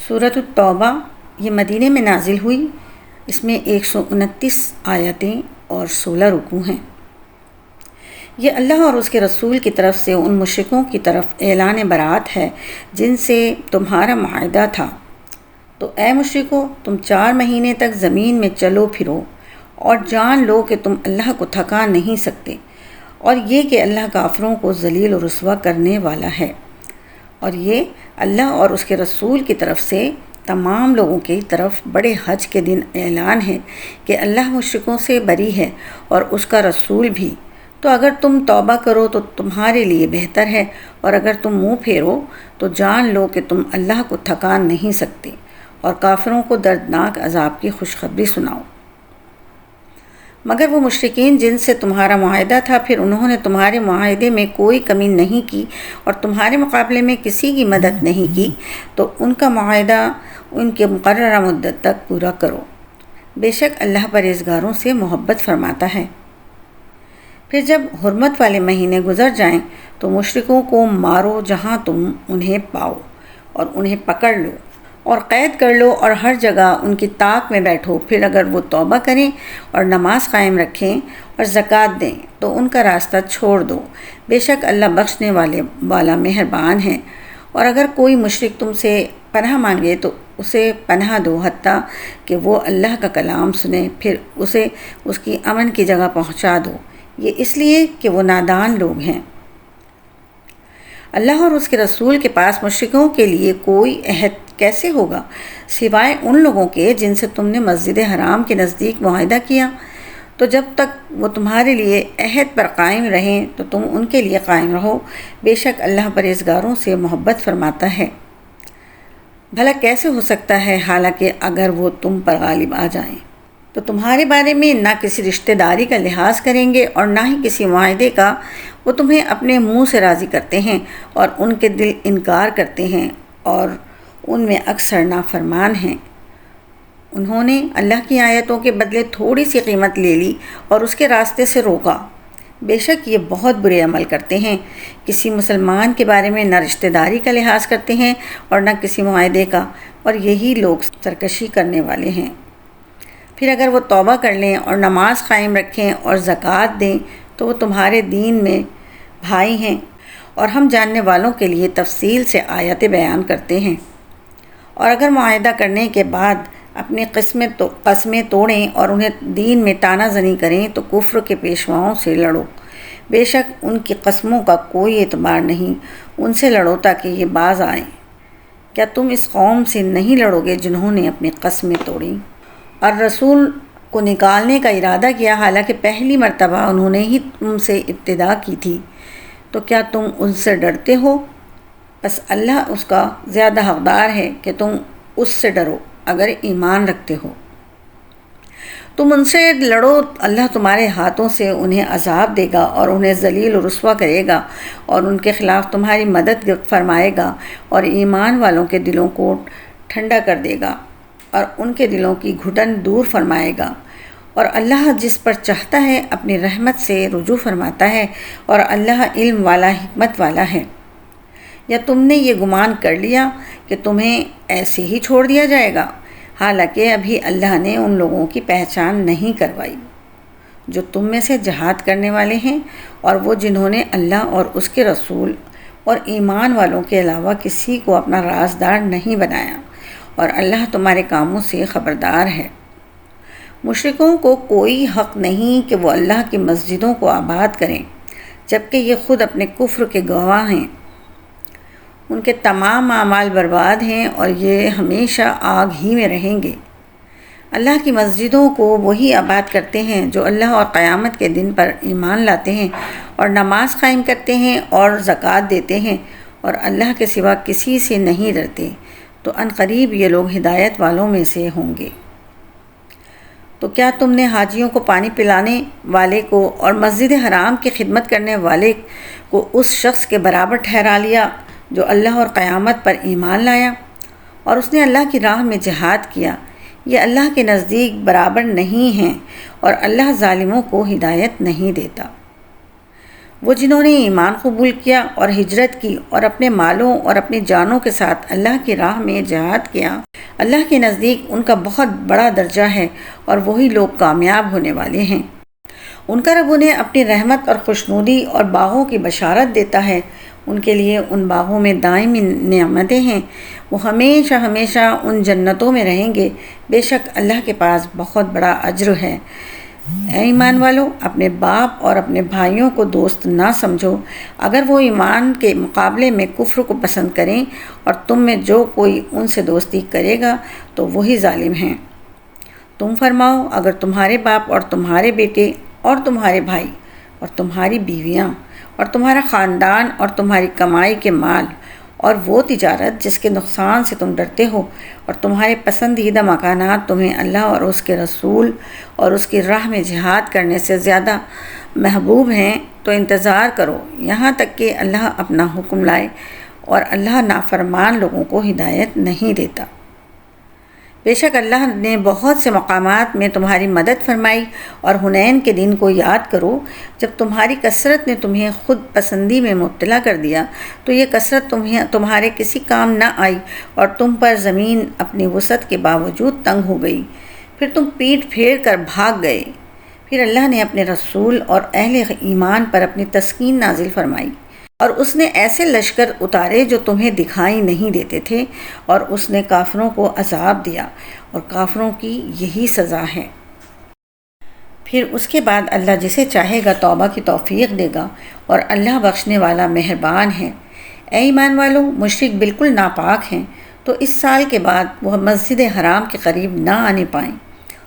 سورۃ التوبہ یہ مدینے میں نازل ہوئی۔ اس میں 129 آیتیں اور 16 رکوع ہیں۔ یہ اللہ اور اس کے رسول کی طرف سے ان مشرکوں کی طرف اعلان برات ہے جن سے تمہارا معاہدہ تھا۔ تو اے مشرکو، تم 4 مہینے تک زمین میں چلو پھرو اور جان لو کہ تم اللہ کو تھکا نہیں سکتے، اور یہ کہ اللہ کافروں کو ذلیل و رسوا کرنے والا ہے۔ اور یہ اللہ اور اس کے رسول کی طرف سے تمام لوگوں کی طرف بڑے حج کے دن اعلان ہے کہ اللہ مشرکوں سے بری ہے اور اس کا رسول بھی۔ تو اگر تم توبہ کرو تو تمہارے لیے بہتر ہے، اور اگر تم منہ پھیرو تو جان لو کہ تم اللہ کو تھکا نہیں سکتے، اور کافروں کو دردناک عذاب کی خوشخبری سناؤ۔ مگر وہ مشرکین جن سے تمہارا معاہدہ تھا، پھر انہوں نے تمہارے معاہدے میں کوئی کمی نہیں کی اور تمہارے مقابلے میں کسی کی مدد نہیں کی، تو ان کا معاہدہ ان کے مقررہ مدت تک پورا کرو۔ بے شک اللہ پرہیزگاروں سے محبت فرماتا ہے۔ پھر جب حرمت والے مہینے گزر جائیں تو مشرکوں کو مارو جہاں تم انہیں پاؤ، اور انہیں پکڑ لو اور قید کر لو، اور ہر جگہ ان کی طاق میں بیٹھو۔ پھر اگر وہ توبہ کریں اور نماز قائم رکھیں اور زکوٰۃ دیں تو ان کا راستہ چھوڑ دو، بے شک اللہ بخشنے والا مہربان ہے۔ اور اگر کوئی مشرک تم سے پناہ مانگے تو اسے پناہ دو، حتیٰ کہ وہ اللہ کا کلام سنے، پھر اسے اس کی امن کی جگہ پہنچا دو، یہ اس لیے کہ وہ نادان لوگ ہیں۔ اللہ اور اس کے رسول کے پاس مشرکوں کے لیے کوئی عہد کیسے ہوگا سوائے ان لوگوں کے جن سے تم نے مسجد حرام کے نزدیک معاہدہ کیا؟ تو جب تک وہ تمہارے لیے عہد پر قائم رہیں تو تم ان کے لیے قائم رہو، بے شک اللہ پرہیزگاروں سے محبت فرماتا ہے۔ بھلا کیسے ہو سکتا ہے حالانکہ اگر وہ تم پر غالب آ جائیں تو تمہارے بارے میں نہ کسی رشتہ داری کا لحاظ کریں گے اور نہ ہی کسی معاہدے کا۔ وہ تمہیں اپنے منہ سے راضی کرتے ہیں اور ان کے دل انکار کرتے ہیں، اور ان میں اکثر نافرمان ہیں۔ انہوں نے اللہ کی آیتوں کے بدلے تھوڑی سی قیمت لے لی اور اس کے راستے سے روکا۔ بے شک یہ بہت برے عمل کرتے ہیں۔ کسی مسلمان کے بارے میں نہ رشتہ داری کا لحاظ کرتے ہیں اور نہ کسی معاہدے کا، اور یہی لوگ سرکشی کرنے والے ہیں۔ پھر اگر وہ توبہ کر لیں اور نماز قائم رکھیں اور زکوٰۃ دیں تو وہ تمہارے دین میں بھائی ہیں، اور ہم جاننے والوں کے لیے تفصیل سے آیتیں بیان کرتے ہیں۔ اور اگر معاہدہ کرنے کے بعد اپنی قسمیں توڑیں اور انہیں دین میں طعنہ زنی کریں تو کفر کے پیشواؤں سے لڑو، بے شک ان کی قسموں کا کوئی اعتبار نہیں، ان سے لڑو تاکہ یہ باز آئیں۔ کیا تم اس قوم سے نہیں لڑو گے جنہوں نے اپنی قسمیں توڑیں اور رسول کو نکالنے کا ارادہ کیا، حالانکہ پہلی مرتبہ انہوں نے ہی تم سے ابتدا کی تھی؟ تو کیا تم ان سے ڈرتے ہو؟ بس اللہ اس کا زیادہ حقدار ہے کہ تم اس سے ڈرو اگر ایمان رکھتے ہو۔ تم ان سے لڑو، اللہ تمہارے ہاتھوں سے انہیں عذاب دے گا اور انہیں ذلیل و رسوا کرے گا، اور ان کے خلاف تمہاری مدد فرمائے گا، اور ایمان والوں کے دلوں کو ٹھنڈا کر دے گا اور ان کے دلوں کی گھٹن دور فرمائے گا۔ اور اللہ جس پر چاہتا ہے اپنی رحمت سے رجوع فرماتا ہے، اور اللہ علم والا حکمت والا ہے۔ یا تم نے یہ گمان کر لیا کہ تمہیں ایسے ہی چھوڑ دیا جائے گا، حالانکہ ابھی اللہ نے ان لوگوں کی پہچان نہیں کروائی جو تم میں سے جہاد کرنے والے ہیں، اور وہ جنہوں نے اللہ اور اس کے رسول اور ایمان والوں کے علاوہ کسی کو اپنا رازدار نہیں بنایا، اور اللہ تمہارے کاموں سے خبردار ہے۔ مشرکوں کو کوئی حق نہیں کہ وہ اللہ کی مسجدوں کو آباد کریں، جبکہ یہ خود اپنے کفر کے گواہ ہیں۔ ان کے تمام اعمال برباد ہیں اور یہ ہمیشہ آگ ہی میں رہیں گے۔ اللہ کی مسجدوں کو وہی آباد کرتے ہیں جو اللہ اور قیامت کے دن پر ایمان لاتے ہیں اور نماز قائم کرتے ہیں اور زکوٰۃ دیتے ہیں، اور اللہ کے سوا کسی سے نہیں ڈرتے، تو ان قریب یہ لوگ ہدایت والوں میں سے ہوں گے۔ تو کیا تم نے حاجیوں کو پانی پلانے والے کو اور مسجد حرام کی خدمت کرنے والے کو اس شخص کے برابر ٹھہرا لیا جو اللہ اور قیامت پر ایمان لایا اور اس نے اللہ کی راہ میں جہاد کیا؟ یہ اللہ کے نزدیک برابر نہیں ہیں، اور اللہ ظالموں کو ہدایت نہیں دیتا۔ وہ جنہوں نے ایمان قبول کیا اور ہجرت کی اور اپنے مالوں اور اپنی جانوں کے ساتھ اللہ کی راہ میں جہاد کیا، اللہ کے نزدیک ان کا بہت بڑا درجہ ہے اور وہی لوگ کامیاب ہونے والے ہیں۔ ان کا رب انہیں اپنی رحمت اور خوشنودی اور باغوں کی بشارت دیتا ہے۔ ان کے لیے ان باغوں میں دائمی نعمتیں ہیں، وہ ہمیشہ ہمیشہ ان جنتوں میں رہیں گے، بے شک اللہ کے پاس بہت بڑا اجر ہے۔ اے ایمان والو، اپنے باپ اور اپنے بھائیوں کو دوست نہ سمجھو، اگر وہ ایمان کے مقابلے میں کفر کو پسند کریں، اور تم میں جو کوئی ان سے دوستی کرے گا تو وہی ظالم ہیں۔ تم فرماؤ، اگر تمہارے باپ اور تمہارے بیٹے اور تمہارے بھائی اور تمہاری بیویاں اور تمہارا خاندان اور تمہاری کمائی کے مال اور وہ تجارت جس کے نقصان سے تم ڈرتے ہو اور تمہارے پسندیدہ مکانات تمہیں اللہ اور اس کے رسول اور اس کی راہ میں جہاد کرنے سے زیادہ محبوب ہیں، تو انتظار کرو یہاں تک کہ اللہ اپنا حکم لائے، اور اللہ نافرمان لوگوں کو ہدایت نہیں دیتا۔ بے شک اللہ نے بہت سے مقامات میں تمہاری مدد فرمائی، اور حنین کے دن کو یاد کرو جب تمہاری کثرت نے تمہیں خود پسندی میں مبتلا کر دیا، تو یہ کثرت تمہارے کسی کام نہ آئی اور تم پر زمین اپنی وسعت کے باوجود تنگ ہو گئی، پھر تم پیٹ پھیر کر بھاگ گئے۔ پھر اللہ نے اپنے رسول اور اہل ایمان پر اپنی تسکین نازل فرمائی، اور اس نے ایسے لشکر اتارے جو تمہیں دکھائی نہیں دیتے تھے، اور اس نے کافروں کو عذاب دیا، اور کافروں کی یہی سزا ہے۔ پھر اس کے بعد اللہ جسے چاہے گا توبہ کی توفیق دے گا، اور اللہ بخشنے والا مہربان ہے۔ اے ایمان والو، مشرک بالکل ناپاک ہیں، تو اس سال کے بعد وہ مسجد حرام کے قریب نہ آنے پائیں،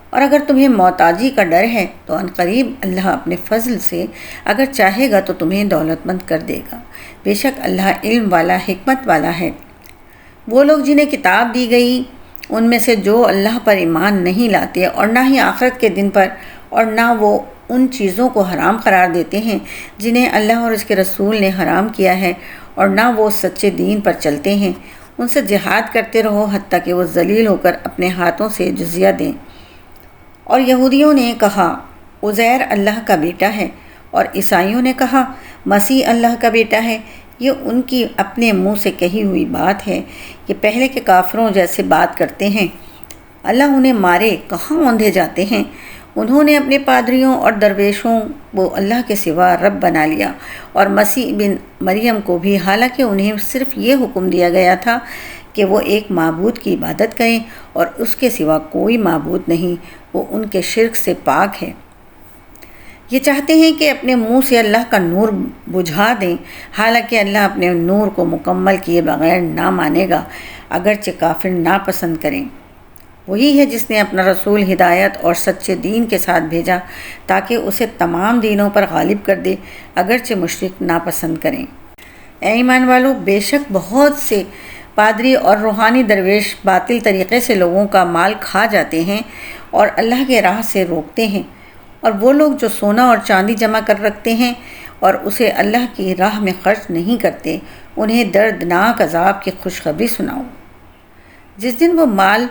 اور اگر تمہیں محتاجی کا ڈر ہے تو عنقریب اللہ اپنے فضل سے اگر چاہے گا تو تمہیں دولت مند کر دے گا، بے شک اللہ علم والا حکمت والا ہے۔ وہ لوگ جنہیں کتاب دی گئی ان میں سے جو اللہ پر ایمان نہیں لاتے اور نہ ہی آخرت کے دن پر، اور نہ وہ ان چیزوں کو حرام قرار دیتے ہیں جنہیں اللہ اور اس کے رسول نے حرام کیا ہے، اور نہ وہ سچے دین پر چلتے ہیں، ان سے جہاد کرتے رہو حتیٰ کہ وہ ذلیل ہو کر اپنے ہاتھوں سے جزیہ دیں۔ اور یہودیوں نے کہا عزیر اللہ کا بیٹا ہے، اور عیسائیوں نے کہا مسیح اللہ کا بیٹا ہے۔ یہ ان کی اپنے منہ سے کہی ہوئی بات ہے، کہ پہلے کے کافروں جیسے بات کرتے ہیں۔ اللہ انہیں مارے، کہاں اوندھے جاتے ہیں۔ انہوں نے اپنے پادریوں اور درویشوں کو اللہ کے سوا رب بنا لیا، اور مسیح بن مریم کو بھی، حالانکہ انہیں صرف یہ حکم دیا گیا تھا کہ وہ ایک معبود کی عبادت کریں اور اس کے سوا کوئی معبود نہیں، وہ ان کے شرک سے پاک ہے۔ یہ چاہتے ہیں کہ اپنے منہ سے اللہ کا نور بجھا دیں، حالانکہ اللہ اپنے نور کو مکمل کیے بغیر نہ مانے گا، اگرچہ کافر ناپسند کریں۔ وہی ہے جس نے اپنا رسول ہدایت اور سچے دین کے ساتھ بھیجا تاکہ اسے تمام دینوں پر غالب کر دے، اگرچہ مشرک ناپسند کریں۔ اے ایمان والو، بے شک بہت سے پادری اور روحانی درویش باطل طریقے سے لوگوں کا مال کھا جاتے ہیں اور اللہ کے راہ سے روکتے ہیں، اور وہ لوگ جو سونا اور چاندی جمع کر رکھتے ہیں اور اسے اللہ کی راہ میں خرچ نہیں کرتے، انہیں دردناک عذاب کی خوشخبری سناؤ۔ جس دن وہ مال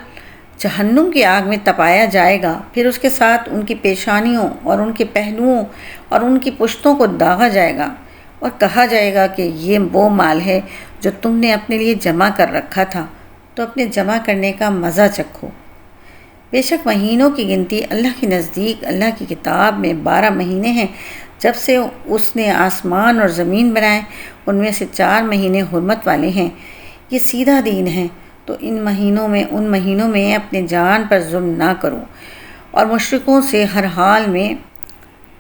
جہنم کی آگ میں تپایا جائے گا، پھر اس کے ساتھ ان کی پیشانیوں اور ان کے پہلوؤں اور ان کی پشتوں کو داغا جائے گا، اور کہا جائے گا کہ یہ وہ مال ہے جو تم نے اپنے لیے جمع کر رکھا تھا، تو اپنے جمع کرنے کا مزہ چکھو۔ بے شک مہینوں کی گنتی اللہ کے نزدیک اللہ کی کتاب میں 12 مہینے ہیں، جب سے اس نے آسمان اور زمین بنائے، ان میں سے 4 مہینے حرمت والے ہیں۔ یہ سیدھا دین ہے، تو ان مہینوں میں اپنے جان پر ظلم نہ کرو، اور مشرکوں سے ہر حال میں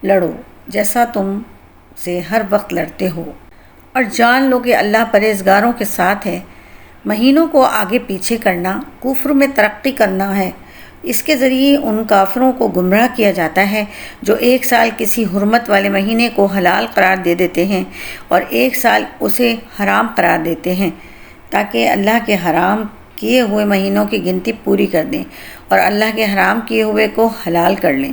لڑو جیسا تم سے ہر وقت لڑتے ہو، اور جان لو کہ اللہ پرہیزگاروں کے ساتھ ہے۔ مہینوں کو آگے پیچھے کرنا کفر میں ترقی کرنا ہے۔ اس کے ذریعے ان کافروں کو گمراہ کیا جاتا ہے جو ایک سال کسی حرمت والے مہینے کو حلال قرار دے دیتے ہیں اور ایک سال اسے حرام قرار دیتے ہیں، تاکہ اللہ کے حرام کیے ہوئے مہینوں کی گنتی پوری کر دیں اور اللہ کے حرام کیے ہوئے کو حلال کر لیں۔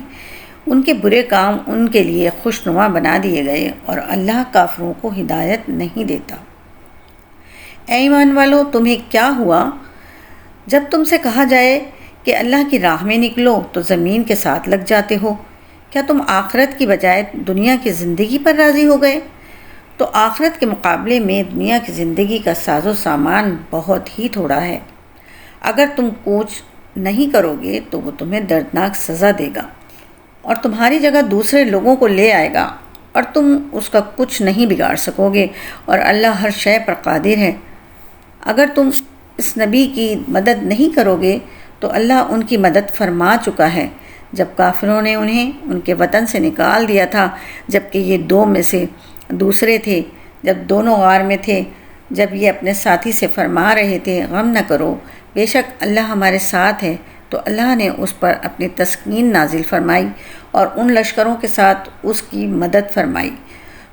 ان کے برے کام ان کے لیے خوشنما بنا دیے گئے، اور اللہ کافروں کو ہدایت نہیں دیتا۔ اے ایمان والو، تمہیں کیا ہوا جب تم سے کہا جائے کہ اللہ کی راہ میں نکلو تو زمین کے ساتھ لگ جاتے ہو؟ کیا تم آخرت کی بجائے دنیا کی زندگی پر راضی ہو گئے؟ تو آخرت کے مقابلے میں دنیا کی زندگی کا ساز و سامان بہت ہی تھوڑا ہے۔ اگر تم کوچ نہیں کرو گے تو وہ تمہیں دردناک سزا دے گا اور تمہاری جگہ دوسرے لوگوں کو لے آئے گا اور تم اس کا کچھ نہیں بگاڑ سکو گے، اور اللہ ہر شے پر قادر ہے۔ اگر تم اس نبی کی مدد نہیں کرو گے تو اللہ ان کی مدد فرما چکا ہے جب کافروں نے انہیں ان کے وطن سے نکال دیا تھا، جبکہ یہ دو میں سے دوسرے تھے، جب دونوں غار میں تھے، جب یہ اپنے ساتھی سے فرما رہے تھے غم نہ کرو، بے شک اللہ ہمارے ساتھ ہے، تو اللہ نے اس پر اپنی تسکین نازل فرمائی اور ان لشکروں کے ساتھ اس کی مدد فرمائی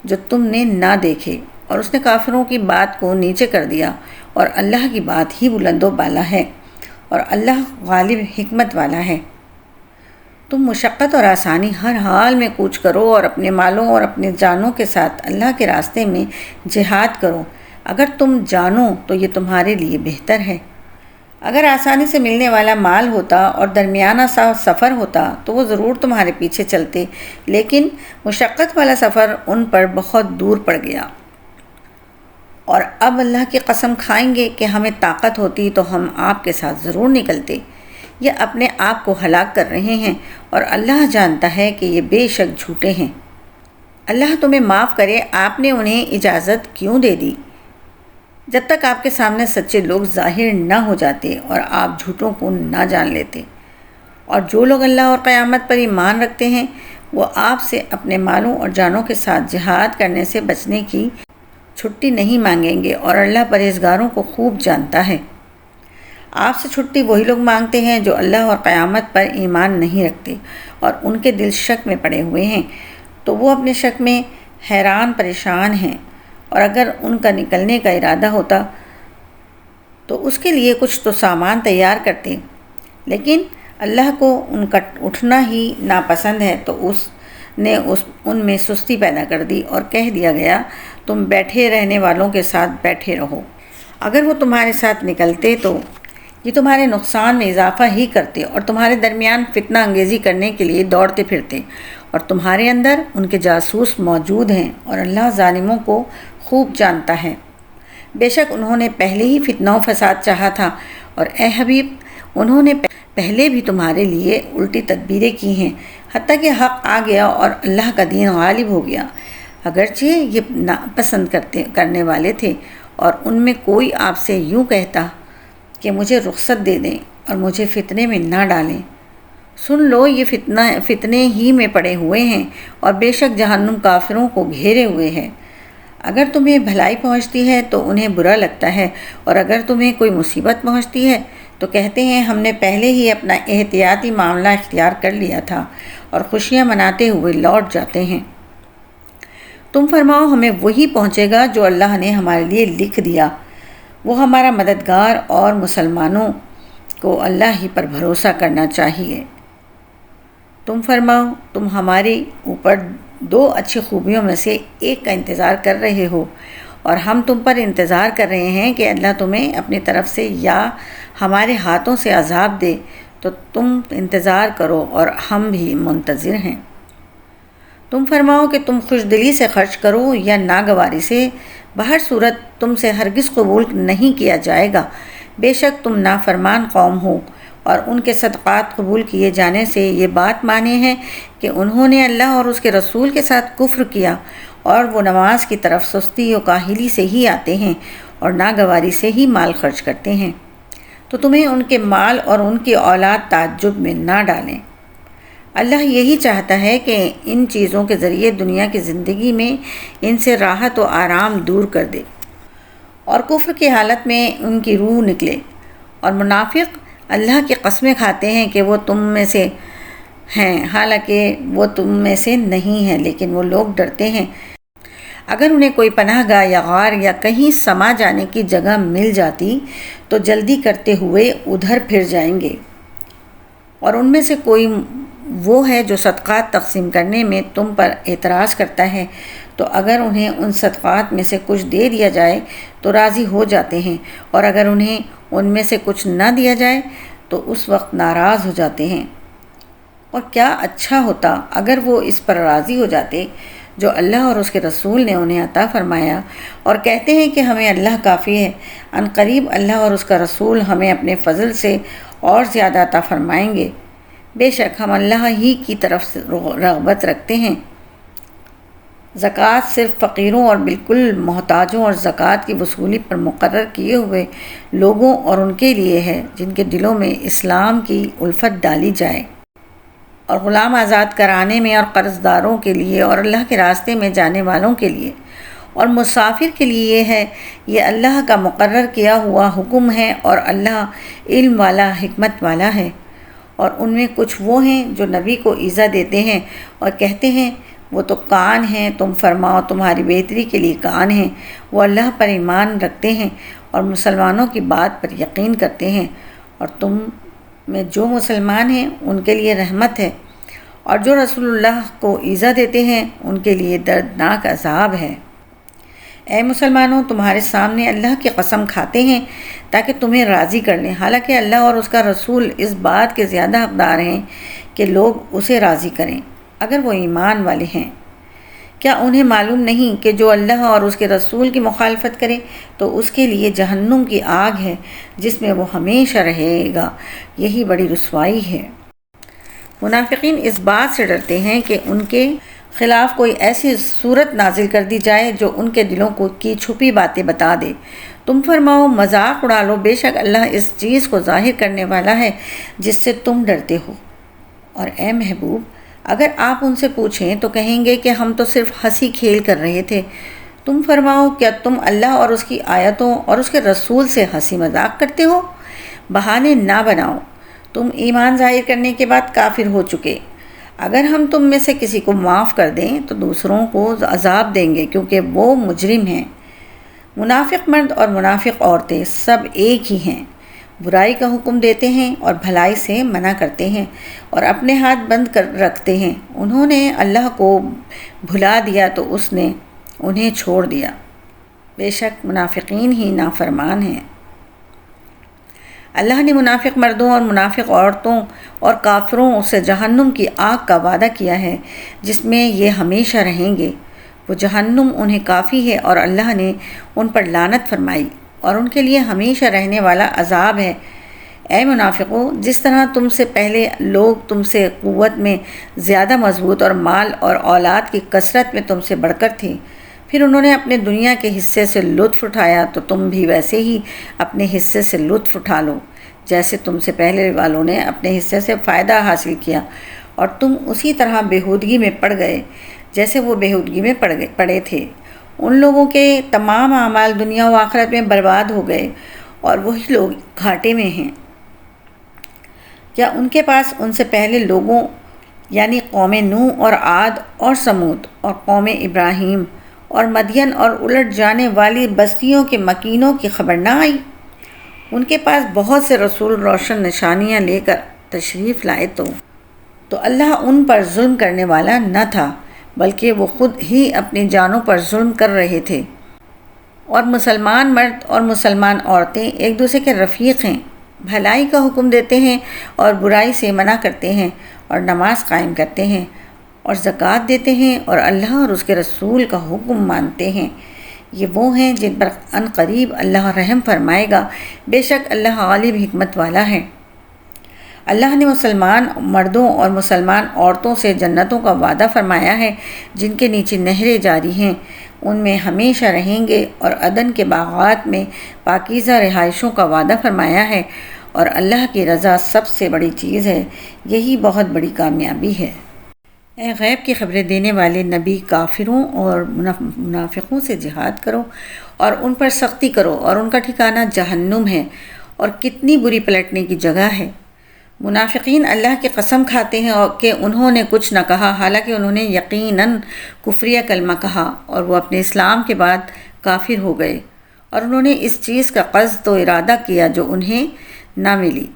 جو تم نے نہ دیکھے، اور اس نے کافروں کی بات کو نیچے کر دیا، اور اللہ کی بات ہی بلند و بالا ہے، اور اللہ غالب حکمت والا ہے۔ تم مشقت اور آسانی ہر حال میں کوچ کرو اور اپنے مالوں اور اپنے جانوں کے ساتھ اللہ کے راستے میں جہاد کرو، اگر تم جانو تو یہ تمہارے لیے بہتر ہے۔ اگر آسانی سے ملنے والا مال ہوتا اور درمیانہ سا سفر ہوتا تو وہ ضرور تمہارے پیچھے چلتے، لیکن مشقت والا سفر ان پر بہت دور پڑ گیا، اور اب اللہ کی قسم کھائیں گے کہ ہمیں طاقت ہوتی تو ہم آپ کے ساتھ ضرور نکلتے۔ یہ اپنے آپ کو ہلاک کر رہے ہیں اور اللہ جانتا ہے کہ یہ بے شک جھوٹے ہیں۔ اللہ تمہیں معاف کرے، آپ نے انہیں اجازت کیوں دے دی؟ جب تک آپ کے سامنے سچے لوگ ظاہر نہ ہو جاتے اور آپ جھوٹوں کو نہ جان لیتے، اور جو لوگ اللہ اور قیامت پر ایمان رکھتے ہیں وہ آپ سے اپنے مالوں اور جانوں کے ساتھ جہاد کرنے سے بچنے کی چھٹی نہیں مانگیں گے، اور اللہ پرہیزگاروں کو خوب جانتا ہے۔ آپ سے چھٹی وہی لوگ مانگتے ہیں جو اللہ اور قیامت پر ایمان نہیں رکھتے اور ان کے دل شک میں پڑے ہوئے ہیں، تو وہ اپنے شک میں حیران پریشان ہیں، اور اگر ان کا نکلنے کا ارادہ ہوتا تو اس کے لیے کچھ تو سامان تیار کرتے، لیکن اللہ کو ان کا اٹھنا ہی ناپسند ہے، تو اس نے ان میں سستی پیدا کر دی اور کہہ دیا گیا تم بیٹھے رہنے والوں کے ساتھ بیٹھے رہو۔ اگر وہ تمہارے ساتھ نکلتے تو یہ تمہارے نقصان میں اضافہ ہی کرتے اور تمہارے درمیان فتنہ انگیزی کرنے کے لیے دوڑتے پھرتے، اور تمہارے اندر ان کے جاسوس موجود ہیں، اور اللہ ظالموں کو خوب جانتا ہے۔ بے شک انہوں نے پہلے ہی فتنہ و فساد چاہا تھا، اور اے حبیب انہوں نے پہلے بھی تمہارے لیے الٹی تدبیریں کی ہیں، حتیٰ کہ حق آ گیا اور اللہ کا دین غالب ہو گیا۔ اگرچہ یہ ناپسند کرنے والے تھے، اور ان میں کوئی آپ سے یوں کہتا کہ مجھے رخصت دے دیں اور مجھے فتنے میں نہ ڈالیں۔ سن لو یہ فتنے ہی میں پڑے ہوئے ہیں، اور بے شک جہنم کافروں کو گھیرے ہوئے ہے۔ اگر تمہیں بھلائی پہنچتی ہے تو انہیں برا لگتا ہے، اور اگر تمہیں کوئی مصیبت پہنچتی ہے تو کہتے ہیں ہم نے پہلے ہی اپنا احتیاطی معاملہ اختیار کر لیا تھا، اور خوشیاں مناتے ہوئے لوٹ جاتے ہیں۔ تم فرماؤ ہمیں وہی پہنچے گا جو اللہ نے ہمارے لیے لکھ دیا، وہ ہمارا مددگار، اور مسلمانوں کو اللہ ہی پر بھروسہ کرنا چاہیے۔ تم فرماؤ تم ہمارے اوپر دو اچھی خوبیوں میں سے ایک کا انتظار کر رہے ہو، اور ہم تم پر انتظار کر رہے ہیں کہ اللہ تمہیں اپنی طرف سے یا ہمارے ہاتھوں سے عذاب دے، تو تم انتظار کرو اور ہم بھی منتظر ہیں۔ تم فرماؤ کہ تم خوش دلی سے خرچ کرو یا ناگواری سے، بہر صورت تم سے ہرگز قبول نہیں کیا جائے گا، بے شک تم نافرمان قوم ہو، اور ان کے صدقات قبول کیے جانے سے یہ بات مانے ہیں کہ انہوں نے اللہ اور اس کے رسول کے ساتھ کفر کیا، اور وہ نماز کی طرف سستی و کاہلی سے ہی آتے ہیں اور ناگواری سے ہی مال خرچ کرتے ہیں، تو تمہیں ان کے مال اور ان کی اولاد تعجب میں نہ ڈالیں۔ اللہ یہی چاہتا ہے کہ ان چیزوں کے ذریعے دنیا کی زندگی میں ان سے راحت و آرام دور کر دے، اور کفر کی حالت میں ان کی روح نکلے، اور منافق اللہ کی قسمیں کھاتے ہیں کہ وہ تم میں سے ہیں، حالانکہ وہ تم میں سے نہیں ہیں، لیکن وہ لوگ ڈرتے ہیں۔ اگر انہیں کوئی پناہ گاہ یا غار یا کہیں سما جانے کی جگہ مل جاتی تو جلدی کرتے ہوئے ادھر پھر جائیں گے، اور ان میں سے کوئی وہ ہے جو صدقات تقسیم کرنے میں تم پر اعتراض کرتا ہے، تو اگر انہیں ان صدقات میں سے کچھ دے دیا جائے تو راضی ہو جاتے ہیں، اور اگر انہیں ان میں سے کچھ نہ دیا جائے تو اس وقت ناراض ہو جاتے ہیں۔ اور کیا اچھا ہوتا اگر وہ اس پر راضی ہو جاتے، جو اللہ اور اس کے رسول نے انہیں عطا فرمایا، اور کہتے ہیں کہ ہمیں اللہ کافی ہے۔ ان قریب اللہ اور اس کا رسول ہمیں اپنے فضل سے اور زیادہ عطا فرمائیں گے۔ بے شک ہم اللہ ہی کی طرف سے رغبت رکھتے ہیں۔ زکوٰۃ صرف فقیروں اور بالکل محتاجوں اور زکوٰۃ کی وصولی پر مقرر کیے ہوئے لوگوں اور ان کے لیے ہے جن کے دلوں میں اسلام کی الفت ڈالی جائے، اور غلام آزاد کرانے میں، اور قرض داروں کے لیے، اور اللہ کے راستے میں جانے والوں کے لیے، اور مسافر کے لیے یہ ہے۔ یہ اللہ کا مقرر کیا ہوا حکم ہے، اور اللہ علم والا، حکمت والا ہے۔ اور ان میں کچھ وہ ہیں جو نبی کو ایذا دیتے ہیں اور کہتے ہیں وہ تو کان ہیں، تم فرماؤ تمہاری بہتری کے لیے کان ہیں۔ وہ اللہ پر ایمان رکھتے ہیں اور مسلمانوں کی بات پر یقین کرتے ہیں، اور تم میں جو مسلمان ہیں ان کے لیے رحمت ہے، اور جو رسول اللہ کو ایذا دیتے ہیں ان کے لیے دردناک عذاب ہے۔ اے مسلمانوں، تمہارے سامنے اللہ کی قسم کھاتے ہیں تاکہ تمہیں راضی کر لیں، حالانکہ اللہ اور اس کا رسول اس بات کے زیادہ حقدار ہیں کہ لوگ اسے راضی کریں اگر وہ ایمان والے ہیں۔ کیا انہیں معلوم نہیں کہ جو اللہ اور اس کے رسول کی مخالفت کرے تو اس کے لیے جہنم کی آگ ہے جس میں وہ ہمیشہ رہے گا، یہی بڑی رسوائی ہے۔ منافقین اس بات سے ڈرتے ہیں کہ ان کے خلاف کوئی ایسی صورت نازل کر دی جائے جو ان کے دلوں کی چھپی باتیں بتا دے۔ تم فرماؤ مذاق اڑا لو، بے شک اللہ اس چیز کو ظاہر کرنے والا ہے جس سے تم ڈرتے ہو۔ اور اے محبوب، اگر آپ ان سے پوچھیں تو کہیں گے کہ ہم تو صرف ہنسی کھیل کر رہے تھے۔ تم فرماؤ کیا تم اللہ اور اس کی آیتوں اور اس کے رسول سے ہنسی مذاق کرتے ہو؟ بہانے نہ بناؤ، تم ایمان ظاہر کرنے کے بعد کافر ہو چکے۔ اگر ہم تم میں سے کسی کو معاف کر دیں تو دوسروں کو عذاب دیں گے کیونکہ وہ مجرم ہیں۔ منافق مرد اور منافق عورتیں سب ایک ہی ہیں، برائی کا حکم دیتے ہیں اور بھلائی سے منع کرتے ہیں، اور اپنے ہاتھ بند کر رکھتے ہیں۔ انہوں نے اللہ کو بھلا دیا تو اس نے انہیں چھوڑ دیا، بے شک منافقین ہی نافرمان ہیں۔ اللہ نے منافق مردوں اور منافق عورتوں اور کافروں سے جہنم کی آگ کا وعدہ کیا ہے جس میں یہ ہمیشہ رہیں گے۔ وہ جہنم انہیں کافی ہے، اور اللہ نے ان پر لعنت فرمائی، اور ان کے لیے ہمیشہ رہنے والا عذاب ہے۔ اے منافقوں، جس طرح تم سے پہلے لوگ تم سے قوت میں زیادہ مضبوط اور مال اور اولاد کی کثرت میں تم سے بڑھ کر تھے، پھر انہوں نے اپنے دنیا کے حصے سے لطف اٹھایا تو تم بھی ویسے ہی اپنے حصے سے لطف اٹھا لو جیسے تم سے پہلے والوں نے اپنے حصے سے فائدہ حاصل کیا، اور تم اسی طرح بےہودگی میں پڑ گئے جیسے وہ بےہودگی میں پڑے تھے۔ ان لوگوں کے تمام اعمال دنیا و آخرت میں برباد ہو گئے، اور وہی لوگ گھاٹے میں ہیں۔ کیا ان کے پاس ان سے پہلے لوگوں یعنی قوم نوح اور عاد اور سمود اور قوم ابراہیم اور مدین اور الٹ جانے والی بستیوں کے مکینوں کی خبر نہ آئی؟ ان کے پاس بہت سے رسول روشن نشانیاں لے کر تشریف لائے تو اللہ ان پر ظلم کرنے والا نہ تھا، بلکہ وہ خود ہی اپنی جانوں پر ظلم کر رہے تھے۔ اور مسلمان مرد اور مسلمان عورتیں ایک دوسرے کے رفیق ہیں، بھلائی کا حکم دیتے ہیں اور برائی سے منع کرتے ہیں، اور نماز قائم کرتے ہیں اور زکوٰۃ دیتے ہیں، اور اللہ اور اس کے رسول کا حکم مانتے ہیں۔ یہ وہ ہیں جن پر ان قریب اللہ رحم فرمائے گا، بے شک اللہ غالب حکمت والا ہے۔ اللہ نے مسلمان مردوں اور مسلمان عورتوں سے جنتوں کا وعدہ فرمایا ہے جن کے نیچے نہریں جاری ہیں، ان میں ہمیشہ رہیں گے، اور عدن کے باغات میں پاکیزہ رہائشوں کا وعدہ فرمایا ہے، اور اللہ کی رضا سب سے بڑی چیز ہے، یہی بہت بڑی کامیابی ہے۔ اے غیب کی خبریں دینے والے نبی، کافروں اور منافقوں سے جہاد کرو اور ان پر سختی کرو، اور ان کا ٹھکانہ جہنم ہے، اور کتنی بری پلٹنے کی جگہ ہے۔ منافقین اللہ کی قسم کھاتے ہیں کہ انہوں نے کچھ نہ کہا، حالانکہ انہوں نے یقیناً کفریہ کلمہ کہا اور وہ اپنے اسلام کے بعد کافر ہو گئے، اور انہوں نے اس چیز کا قصد و ارادہ کیا جو انہیں نہ ملی،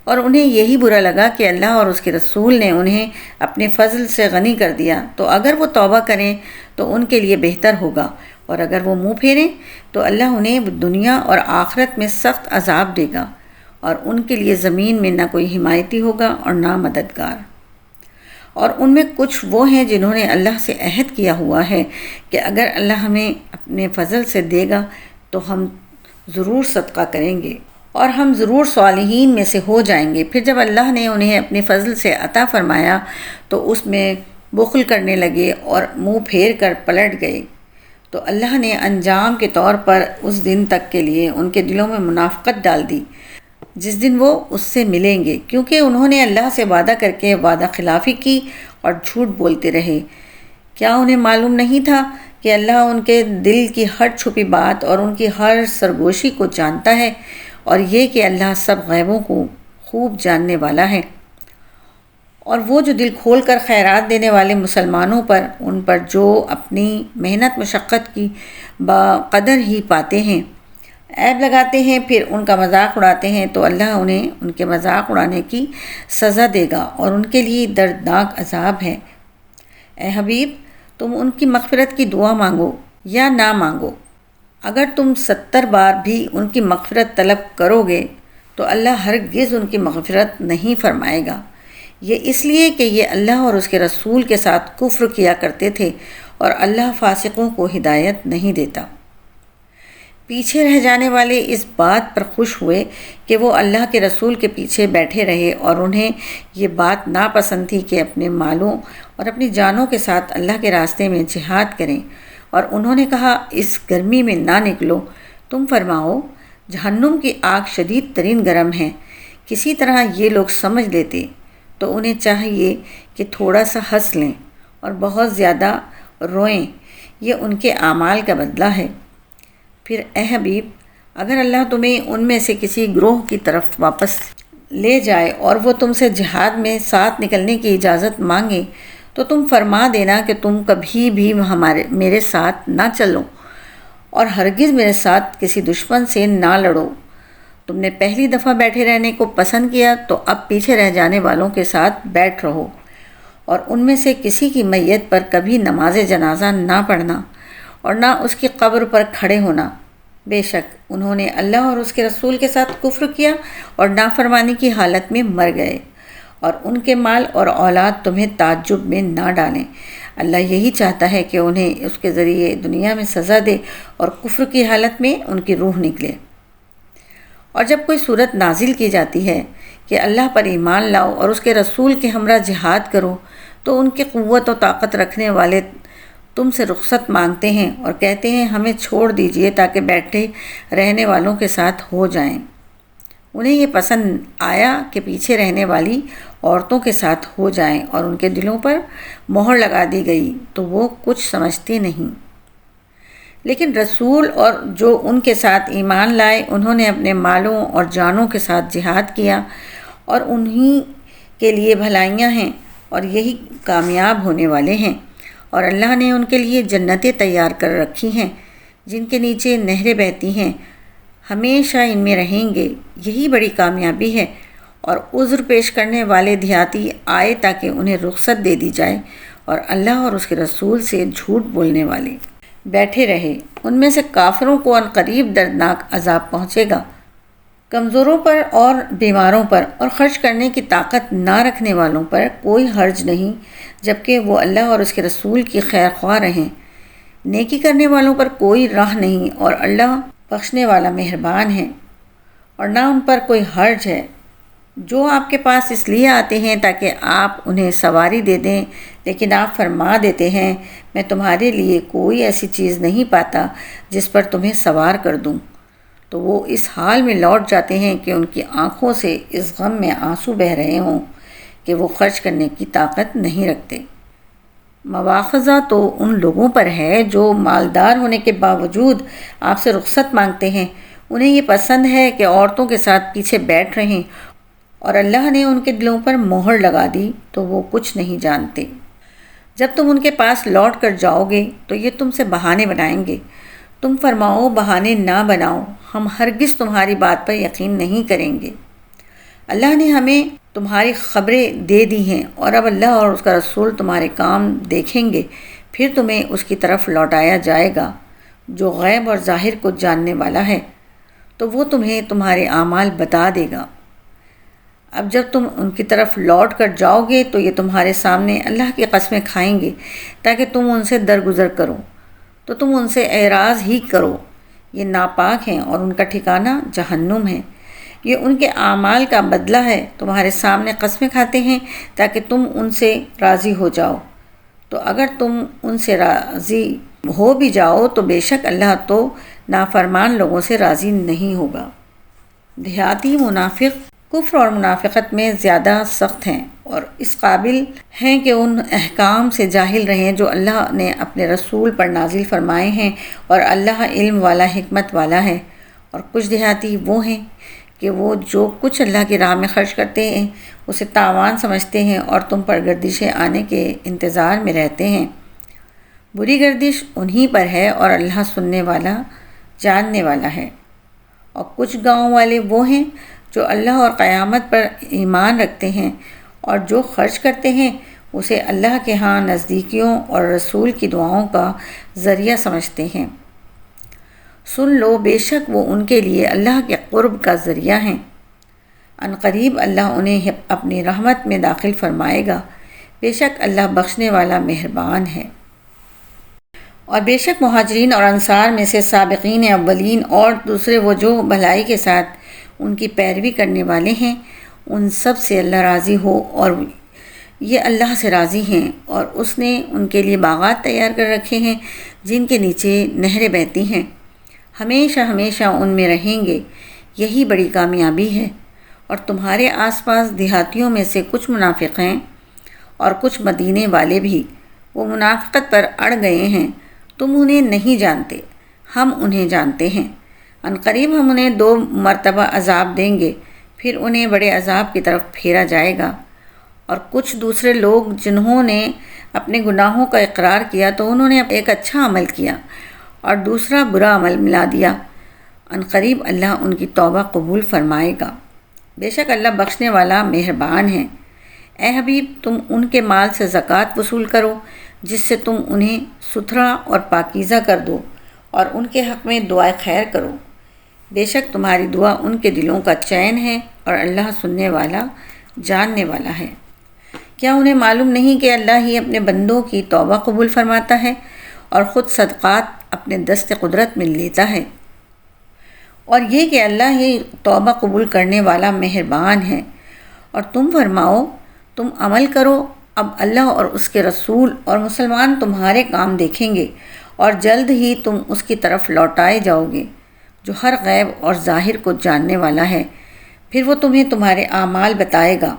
اور انہیں یہی برا لگا کہ اللہ اور اس کے رسول نے انہیں اپنے فضل سے غنی کر دیا، تو اگر وہ توبہ کریں تو ان کے لیے بہتر ہوگا، اور اگر وہ منہ پھیریں تو اللہ انہیں دنیا اور آخرت میں سخت عذاب دے گا، اور ان کے لیے زمین میں نہ کوئی حمایتی ہوگا اور نہ مددگار۔ اور ان میں کچھ وہ ہیں جنہوں نے اللہ سے عہد کیا ہوا ہے کہ اگر اللہ ہمیں اپنے فضل سے دے گا تو ہم ضرور صدقہ کریں گے اور ہم ضرور صالحین میں سے ہو جائیں گے۔ پھر جب اللہ نے انہیں اپنے فضل سے عطا فرمایا تو اس میں بخل کرنے لگے اور منہ پھیر کر پلٹ گئے، تو اللہ نے انجام کے طور پر اس دن تک کے لیے ان کے دلوں میں منافقت ڈال دی جس دن وہ اس سے ملیں گے، کیونکہ انہوں نے اللہ سے وعدہ کر کے وعدہ خلافی کی اور جھوٹ بولتے رہے۔ کیا انہیں معلوم نہیں تھا کہ اللہ ان کے دل کی ہر چھپی بات اور ان کی ہر سرگوشی کو جانتا ہے، اور یہ کہ اللہ سب غیبوں کو خوب جاننے والا ہے؟ اور وہ جو دل کھول کر خیرات دینے والے مسلمانوں پر، ان پر جو اپنی محنت مشقت کی بقدر ہی پاتے ہیں، عیب لگاتے ہیں، پھر ان کا مذاق اڑاتے ہیں، تو اللہ انہیں ان کے مذاق اڑانے کی سزا دے گا اور ان کے لیے دردناک عذاب ہے۔ اے حبیب، تم ان کی مغفرت کی دعا مانگو یا نہ مانگو، اگر تم 70 بار بھی ان کی مغفرت طلب کرو گے تو اللہ ہرگز ان کی مغفرت نہیں فرمائے گا۔ یہ اس لیے کہ یہ اللہ اور اس کے رسول کے ساتھ کفر کیا کرتے تھے، اور اللہ فاسقوں کو ہدایت نہیں دیتا۔ پیچھے رہ جانے والے اس بات پر خوش ہوئے کہ وہ اللہ کے رسول کے پیچھے بیٹھے رہے، اور انہیں یہ بات ناپسند تھی کہ اپنے مالوں اور اپنی جانوں کے ساتھ اللہ کے راستے میں جہاد کریں، اور انہوں نے کہا اس گرمی میں نہ نکلو، تم فرماؤ جہنم کی آگ شدید ترین گرم ہے۔ کسی طرح یہ لوگ سمجھ لیتے تو انہیں چاہیے کہ تھوڑا سا ہنس لیں اور بہت زیادہ روئیں، یہ ان کے اعمال کا بدلہ ہے۔ پھر اے حبیب، اگر اللہ تمہیں ان میں سے کسی گروہ کی طرف واپس لے جائے اور وہ تم سے جہاد میں ساتھ نکلنے کی اجازت مانگے تو تم فرما دینا کہ تم کبھی بھی میرے ساتھ نہ چلو اور ہرگز میرے ساتھ کسی دشمن سے نہ لڑو۔ تم نے پہلی دفعہ بیٹھے رہنے کو پسند کیا تو اب پیچھے رہ جانے والوں کے ساتھ بیٹھ رہو، اور ان میں سے کسی کی میت پر کبھی نماز جنازہ نہ پڑھنا اور نہ اس کی قبر پر کھڑے ہونا۔ بے شک انہوں نے اللہ اور اس کے رسول کے ساتھ کفر کیا اور نافرمانی کی حالت میں مر گئے، اور ان کے مال اور اولاد تمہیں تعجب میں نہ ڈالیں۔ اللہ یہی چاہتا ہے کہ انہیں اس کے ذریعے دنیا میں سزا دے اور کفر کی حالت میں ان کی روح نکلے۔ اور جب کوئی صورت نازل کی جاتی ہے کہ اللہ پر ایمان لاؤ اور اس کے رسول کے ہمراہ جہاد کرو، تو ان کے قوت و طاقت رکھنے والے تم سے رخصت مانگتے ہیں اور کہتے ہیں ہمیں چھوڑ دیجئے تاکہ بیٹھے رہنے والوں کے ساتھ ہو جائیں۔ انہیں یہ پسند آیا کہ پیچھے رہنے والی عورتوں کے ساتھ ہو جائیں، اور ان کے دلوں پر مہر لگا دی گئی تو وہ کچھ سمجھتے نہیں۔ لیکن رسول اور جو ان کے ساتھ ایمان لائے انہوں نے اپنے مالوں اور جانوں کے ساتھ جہاد کیا، اور انہی کے لیے بھلائیاں ہیں اور یہی کامیاب ہونے والے ہیں۔ اور اللہ نے ان کے لیے جنتیں تیار کر رکھی ہیں جن کے نیچے نہریں بہتی ہیں، ہمیشہ ان میں رہیں گے، یہی بڑی کامیابی ہے۔ اور عذر پیش کرنے والے دیہاتی آئے تاکہ انہیں رخصت دے دی جائے، اور اللہ اور اس کے رسول سے جھوٹ بولنے والے بیٹھے رہے۔ ان میں سے کافروں کو عنقریب دردناک عذاب پہنچے گا۔ کمزوروں پر اور بیماروں پر اور خرچ کرنے کی طاقت نہ رکھنے والوں پر کوئی حرج نہیں، جبکہ وہ اللہ اور اس کے رسول کی خیر خواہ رہیں۔ نیکی کرنے والوں پر کوئی راہ نہیں، اور اللہ بخشنے والا مہربان ہے، اور نہ ان پر کوئی حرج ہے۔ جو آپ کے پاس اس لیے آتے ہیں تاکہ آپ انہیں سواری دے دیں، لیکن آپ فرما دیتے ہیں میں تمہارے لیے کوئی ایسی چیز نہیں پاتا جس پر تمہیں سوار کر دوں، تو وہ اس حال میں لوٹ جاتے ہیں کہ ان کی آنکھوں سے اس غم میں آنسو بہہ رہے ہوں کہ وہ خرچ کرنے کی طاقت نہیں رکھتے۔ مواخذہ تو ان لوگوں پر ہے جو مالدار ہونے کے باوجود آپ سے رخصت مانگتے ہیں۔ انہیں یہ پسند ہے کہ عورتوں کے ساتھ پیچھے بیٹھ رہیں، اور اللہ نے ان کے دلوں پر مہر لگا دی تو وہ کچھ نہیں جانتے۔ جب تم ان کے پاس لوٹ کر جاؤ گے تو یہ تم سے بہانے بنائیں گے۔ تم فرماؤ بہانے نہ بناؤ، ہم ہرگز تمہاری بات پر یقین نہیں کریں گے۔ اللہ نے ہمیں تمہاری خبریں دے دی ہیں، اور اب اللہ اور اس کا رسول تمہارے کام دیکھیں گے، پھر تمہیں اس کی طرف لوٹایا جائے گا جو غیب اور ظاہر کو جاننے والا ہے، تو وہ تمہیں تمہارے اعمال بتا دے گا۔ اب جب تم ان کی طرف لوٹ کر جاؤ گے تو یہ تمہارے سامنے اللہ کی قسمیں کھائیں گے تاکہ تم ان سے درگزر کرو، تو تم ان سے اعراض ہی کرو۔ یہ ناپاک ہیں اور ان کا ٹھکانہ جہنم ہے، یہ ان کے اعمال کا بدلہ ہے۔ تمہارے سامنے قسمیں کھاتے ہیں تاکہ تم ان سے راضی ہو جاؤ، تو اگر تم ان سے راضی ہو بھی جاؤ تو بے شک اللہ تو نافرمان لوگوں سے راضی نہیں ہوگا۔ دیہاتی منافق کفر اور منافقت میں زیادہ سخت ہیں اور اس قابل ہیں کہ ان احکام سے جاہل رہیں جو اللہ نے اپنے رسول پر نازل فرمائے ہیں، اور اللہ علم والا حکمت والا ہے۔ اور کچھ دیہاتی وہ ہیں کہ وہ جو کچھ اللہ کی راہ میں خرچ کرتے ہیں اسے تاوان سمجھتے ہیں اور تم پر گردشیں آنے کے انتظار میں رہتے ہیں۔ بری گردش انہی پر ہے اور اللہ سننے والا جاننے والا ہے۔ اور کچھ گاؤں والے وہ ہیں جو اللہ اور قیامت پر ایمان رکھتے ہیں اور جو خرچ کرتے ہیں اسے اللہ کے ہاں نزدیکیوں اور رسول کی دعاؤں کا ذریعہ سمجھتے ہیں۔ سن لو، بے شک وہ ان کے لیے اللہ کے قرب کا ذریعہ ہیں۔ ان قریب اللہ انہیں اپنی رحمت میں داخل فرمائے گا، بے شک اللہ بخشنے والا مہربان ہے۔ اور بے شک مہاجرین اور انصار میں سے سابقین اولین اور دوسرے وہ جو بھلائی کے ساتھ ان کی پیروی کرنے والے ہیں، ان سب سے اللہ راضی ہو اور یہ اللہ سے راضی ہیں، اور اس نے ان کے لیے باغات تیار کر رکھے ہیں جن کے نیچے نہریں بہتی ہیں، ہمیشہ ہمیشہ ان میں رہیں گے، یہی بڑی کامیابی ہے۔ اور تمہارے آس پاس دیہاتیوں میں سے کچھ منافق ہیں اور کچھ مدینے والے بھی، وہ منافقت پر اڑ گئے ہیں، تم انہیں نہیں جانتے، ہم انہیں جانتے ہیں۔ عنقریب ہم انہیں 2 مرتبہ عذاب دیں گے، پھر انہیں بڑے عذاب کی طرف پھیرا جائے گا۔ اور کچھ دوسرے لوگ جنہوں نے اپنے گناہوں کا اقرار کیا تو انہوں نے ایک اچھا عمل کیا اور دوسرا برا عمل ملا دیا، عنقریب اللہ ان کی توبہ قبول فرمائے گا، بے شک اللہ بخشنے والا مہربان ہے۔ اے حبیب، تم ان کے مال سے زکوٰۃ وصول کرو جس سے تم انہیں ستھرا اور پاکیزہ کر دو، اور ان کے حق میں دعائے خیر کرو، بے شک تمہاری دعا ان کے دلوں کا چین ہے اور اللہ سننے والا جاننے والا ہے۔ کیا انہیں معلوم نہیں کہ اللہ ہی اپنے بندوں کی توبہ قبول فرماتا ہے اور خود صدقات اپنے دست قدرت میں لیتا ہے؟ اور یہ کہ اللہ ہی توبہ قبول کرنے والا مہربان ہے۔ اور تم فرماؤ، تم عمل کرو، اب اللہ اور اس کے رسول اور مسلمان تمہارے کام دیکھیں گے، اور جلد ہی تم اس کی طرف لوٹائے جاؤ گے جو ہر غیب اور ظاہر کو جاننے والا ہے، پھر وہ تمہیں تمہارے اعمال بتائے گا۔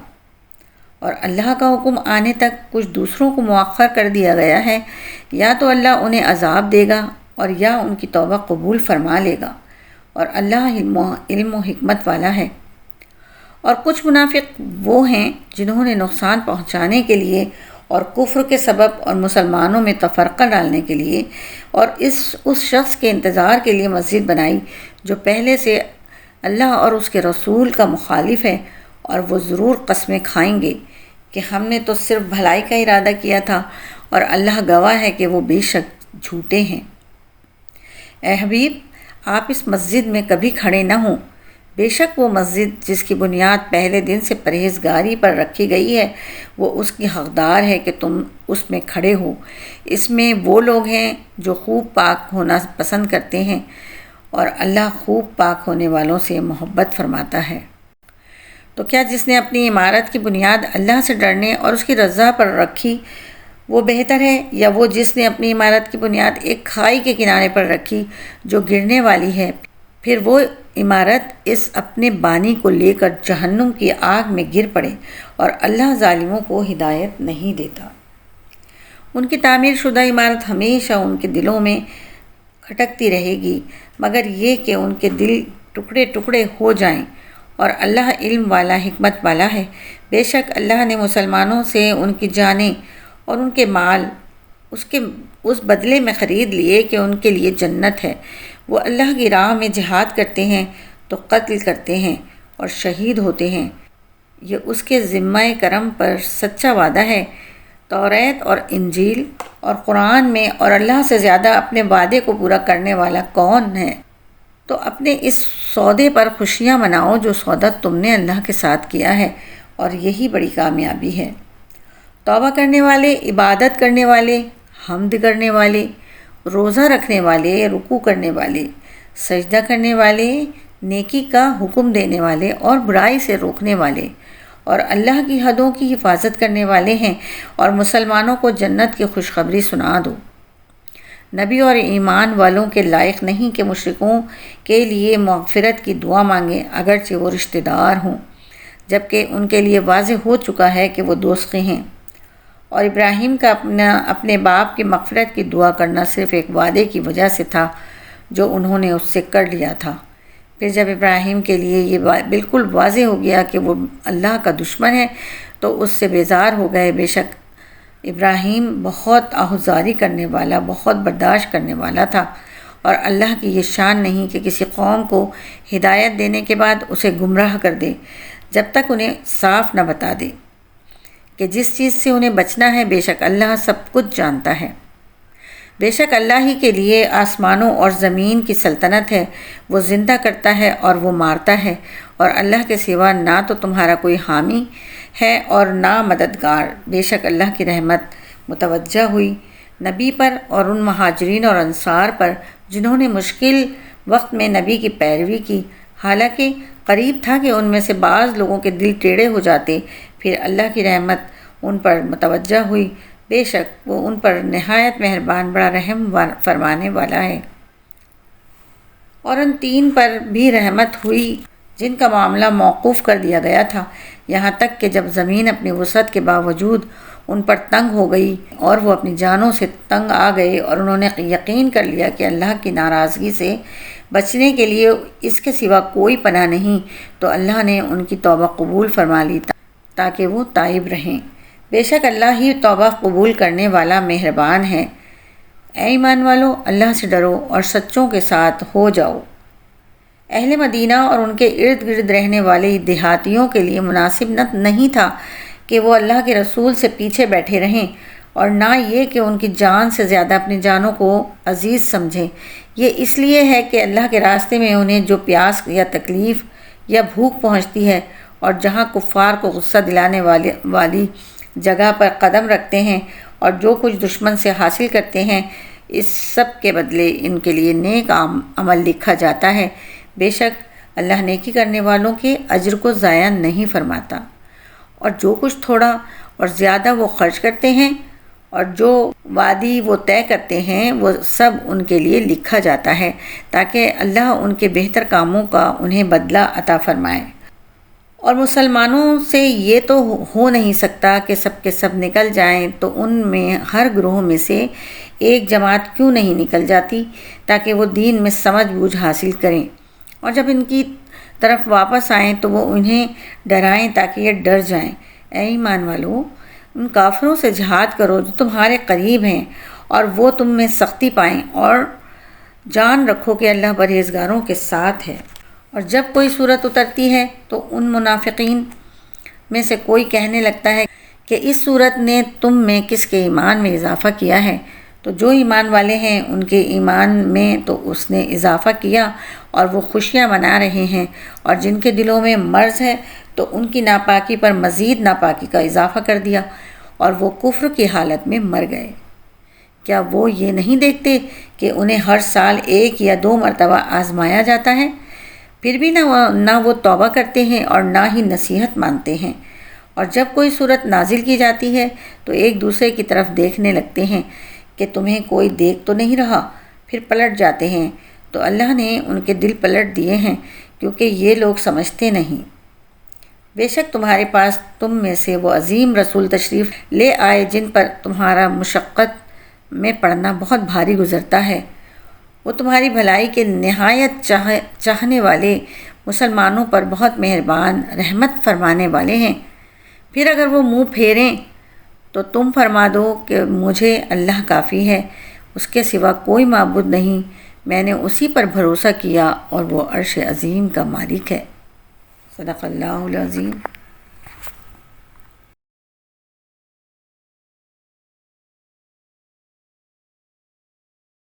اور اللہ کا حکم آنے تک کچھ دوسروں کو مؤخر کر دیا گیا ہے، یا تو اللہ انہیں عذاب دے گا اور یا ان کی توبہ قبول فرما لے گا، اور اللہ علم و حکمت والا ہے۔ اور کچھ منافق وہ ہیں جنہوں نے نقصان پہنچانے کے لیے اور کفر کے سبب اور مسلمانوں میں تفرقہ ڈالنے کے لیے اور اس شخص کے انتظار کے لیے مسجد بنائی جو پہلے سے اللہ اور اس کے رسول کا مخالف ہے، اور وہ ضرور قسمیں کھائیں گے کہ ہم نے تو صرف بھلائی کا ارادہ کیا تھا، اور اللہ گواہ ہے کہ وہ بے شک جھوٹے ہیں۔ اے حبیب، آپ اس مسجد میں کبھی کھڑے نہ ہوں، بے شک وہ مسجد جس کی بنیاد پہلے دن سے پرہیزگاری پر رکھی گئی ہے، وہ اس کی حقدار ہے کہ تم اس میں کھڑے ہو۔ اس میں وہ لوگ ہیں جو خوب پاک ہونا پسند کرتے ہیں، اور اللہ خوب پاک ہونے والوں سے محبت فرماتا ہے۔ تو کیا جس نے اپنی عمارت کی بنیاد اللہ سے ڈرنے اور اس کی رضا پر رکھی وہ بہتر ہے، یا وہ جس نے اپنی عمارت کی بنیاد ایک کھائی کے کنارے پر رکھی جو گرنے والی ہے، پھر وہ عمارت اس اپنے بانی کو لے کر جہنم کی آگ میں گر پڑے، اور اللہ ظالموں کو ہدایت نہیں دیتا۔ ان کی تعمیر شدہ عمارت ہمیشہ ان کے دلوں میں کھٹکتی رہے گی، مگر یہ کہ ان کے دل ٹکڑے ٹکڑے ہو جائیں، اور اللہ علم والا حکمت والا ہے۔ بے شک اللہ نے مسلمانوں سے ان کی جانیں اور ان کے مال اس بدلے میں خرید لیے کہ ان کے لیے جنت ہے، وہ اللہ کی راہ میں جہاد کرتے ہیں تو قتل کرتے ہیں اور شہید ہوتے ہیں، یہ اس کے ذمہ کرم پر سچا وعدہ ہے۔ توریت اور انجیل اور قرآن میں اور اللہ سے زیادہ اپنے وعدے کو پورا کرنے والا کون ہے؟ تو اپنے اس سودے پر خوشیاں مناؤ جو سودا تم نے اللہ کے ساتھ کیا ہے، اور یہی بڑی کامیابی ہے۔ توبہ کرنے والے، عبادت کرنے والے، حمد کرنے والے، روزہ رکھنے والے، رکوع کرنے والے، سجدہ کرنے والے، نیکی کا حکم دینے والے اور برائی سے روکنے والے، اور اللہ کی حدوں کی حفاظت کرنے والے ہیں، اور مسلمانوں کو جنت کی خوشخبری سنا دو۔ نبی اور ایمان والوں کے لائق نہیں کہ مشرکوں کے لیے مغفرت کی دعا مانگیں اگرچہ وہ رشتہ دار ہوں، جبکہ ان کے لیے واضح ہو چکا ہے کہ وہ دوزخی ہیں۔ اور ابراہیم کا اپنے باپ کی مغفرت کی دعا کرنا صرف ایک وعدے کی وجہ سے تھا جو انہوں نے اس سے کر لیا تھا۔ پھر جب ابراہیم کے لیے یہ بالکل واضح ہو گیا کہ وہ اللہ کا دشمن ہے تو اس سے بیزار ہو گئے۔ بے شک ابراہیم بہت آہوزاری کرنے والا، بہت برداشت کرنے والا تھا، اور اللہ کی یہ شان نہیں کہ کسی قوم کو ہدایت دینے کے بعد اسے گمراہ کر دے جب تک انہیں صاف نہ بتا دے کہ جس چیز سے انہیں بچنا ہے۔ بے شک اللہ سب کچھ جانتا ہے۔ بے شک اللہ ہی کے لیے آسمانوں اور زمین کی سلطنت ہے، وہ زندہ کرتا ہے اور وہ مارتا ہے، اور اللہ کے سوا نہ تو تمہارا کوئی حامی ہے اور نہ مددگار۔ بے شک اللہ کی رحمت متوجہ ہوئی نبی پر اور ان مہاجرین اور انصار پر جنہوں نے مشکل وقت میں نبی کی پیروی کی، حالانکہ قریب تھا کہ ان میں سے بعض لوگوں کے دل ٹیڑھے ہو جاتے۔ پھر اللہ کی رحمت ان پر متوجہ ہوئی، بے شک وہ ان پر نہایت مہربان، بڑا رحم فرمانے والا ہے۔ اور ان 3 پر بھی رحمت ہوئی جن کا معاملہ موقوف کر دیا گیا تھا، یہاں تک کہ جب زمین اپنی وسعت کے باوجود ان پر تنگ ہو گئی اور وہ اپنی جانوں سے تنگ آ گئے، اور انہوں نے یقین کر لیا کہ اللہ کی ناراضگی سے بچنے کے لیے اس کے سوا کوئی پناہ نہیں، تو اللہ نے ان کی توبہ قبول فرما لی تاکہ وہ تائب رہیں۔ بے شک اللہ ہی توبہ قبول کرنے والا مہربان ہے۔ اے ایمان والو، اللہ سے ڈرو اور سچوں کے ساتھ ہو جاؤ۔ اہل مدینہ اور ان کے ارد گرد رہنے والے دیہاتیوں کے لیے مناسب نہیں تھا کہ وہ اللہ کے رسول سے پیچھے بیٹھے رہیں، اور نہ یہ کہ ان کی جان سے زیادہ اپنی جانوں کو عزیز سمجھیں۔ یہ اس لیے ہے کہ اللہ کے راستے میں انہیں جو پیاس یا تکلیف یا بھوک پہنچتی ہے، اور جہاں کفار کو غصہ دلانے والی جگہ پر قدم رکھتے ہیں، اور جو کچھ دشمن سے حاصل کرتے ہیں، اس سب کے بدلے ان کے لیے نیک عمل لکھا جاتا ہے۔ بے شک اللہ نیکی کرنے والوں کے اجر کو ضائع نہیں فرماتا۔ اور جو کچھ تھوڑا اور زیادہ وہ خرچ کرتے ہیں اور جو وعدی وہ طے کرتے ہیں، وہ سب ان کے لیے لکھا جاتا ہے تاکہ اللہ ان کے بہتر کاموں کا انہیں بدلہ عطا فرمائے۔ اور مسلمانوں سے یہ تو ہو نہیں سکتا کہ سب کے سب نکل جائیں، تو ان میں ہر گروہ میں سے ایک جماعت کیوں نہیں نکل جاتی تاکہ وہ دین میں سمجھ بوجھ حاصل کریں، اور جب ان کی طرف واپس آئیں تو وہ انہیں ڈرائیں تاکہ یہ ڈر جائیں۔ اے ایمان والو، ان کافروں سے جہاد کرو جو تمہارے قریب ہیں اور وہ تم میں سختی پائیں، اور جان رکھو کہ اللہ پرہیزگاروں کے ساتھ ہے۔ اور جب کوئی صورت اترتی ہے تو ان منافقین میں سے کوئی کہنے لگتا ہے کہ اس صورت نے تم میں کس کے ایمان میں اضافہ کیا ہے؟ تو جو ایمان والے ہیں ان کے ایمان میں تو اس نے اضافہ کیا، اور وہ خوشیاں منا رہے ہیں، اور جن کے دلوں میں مرض ہے تو ان کی ناپاکی پر مزید ناپاکی کا اضافہ کر دیا، اور وہ کفر کی حالت میں مر گئے۔ کیا وہ یہ نہیں دیکھتے کہ انہیں ہر سال 1 یا 2 مرتبہ آزمایا جاتا ہے؟ پھر بھی نہ وہ توبہ کرتے ہیں اور نہ ہی نصیحت مانتے ہیں۔ اور جب کوئی صورت نازل کی جاتی ہے تو ایک دوسرے کی طرف دیکھنے لگتے ہیں کہ تمہیں کوئی دیکھ تو نہیں رہا، پھر پلٹ جاتے ہیں، تو اللہ نے ان کے دل پلٹ دیے ہیں کیونکہ یہ لوگ سمجھتے نہیں۔ بے شک تمہارے پاس تم میں سے وہ عظیم رسول تشریف لے آئے جن پر تمہارا مشقت میں پڑنا بہت بھاری گزرتا ہے۔ وہ تمہاری بھلائی کے نہایت چاہنے والے، مسلمانوں پر بہت مہربان، رحمت فرمانے والے ہیں۔ پھر اگر وہ منہ پھیریں تو تم فرما دو کہ مجھے اللہ کافی ہے، اس کے سوا کوئی معبود نہیں، میں نے اسی پر بھروسہ کیا اور وہ عرش عظیم کا مالک ہے۔ صدق اللہ العظیم۔